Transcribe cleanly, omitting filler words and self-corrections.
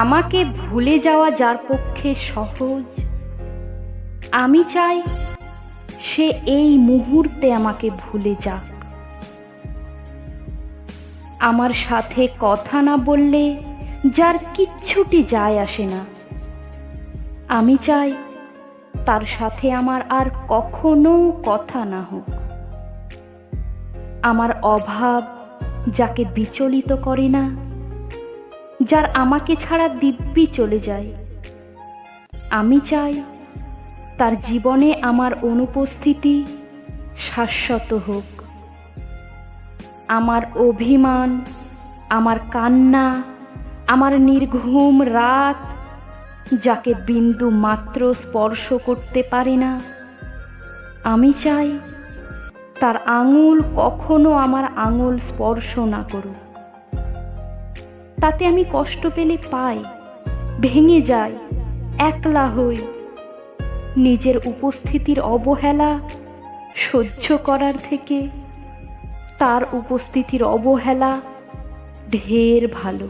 আমাকে ভুলে যাওয়া যার পক্ষে সহজ, আমি চাই সে এই মুহূর্তে আমাকে ভুলে যাক। আমার সাথে কথা না বললে যার কিচ্ছুটি যায় আসে না, আমি চাই তার সাথে আমার আর কখনো কথা না হোক। আমার অভাব যাকে বিচলিত করে না, যার আমাকে ছাড়া দিব্যি চলে যায়, আমি চাই তার জীবনে আমার অনুপস্থিতি শাশ্বত হোক। আমার অভিমান, আমার কান্না, আমার নির্ঘুম রাত যাকে বিন্দু মাত্র স্পর্শ করতে পারে না, আমি চাই তার আঙুল কখনো আমার আঙুল স্পর্শ না করুক। তাতে আমি কষ্ট পেলে পাই, ভেঙে যাই, একলা হই। নিজের উপস্থিতির অবহেলা সহ্য করার থেকে তার উপস্থিতির অবহেলা ঢের ভালো।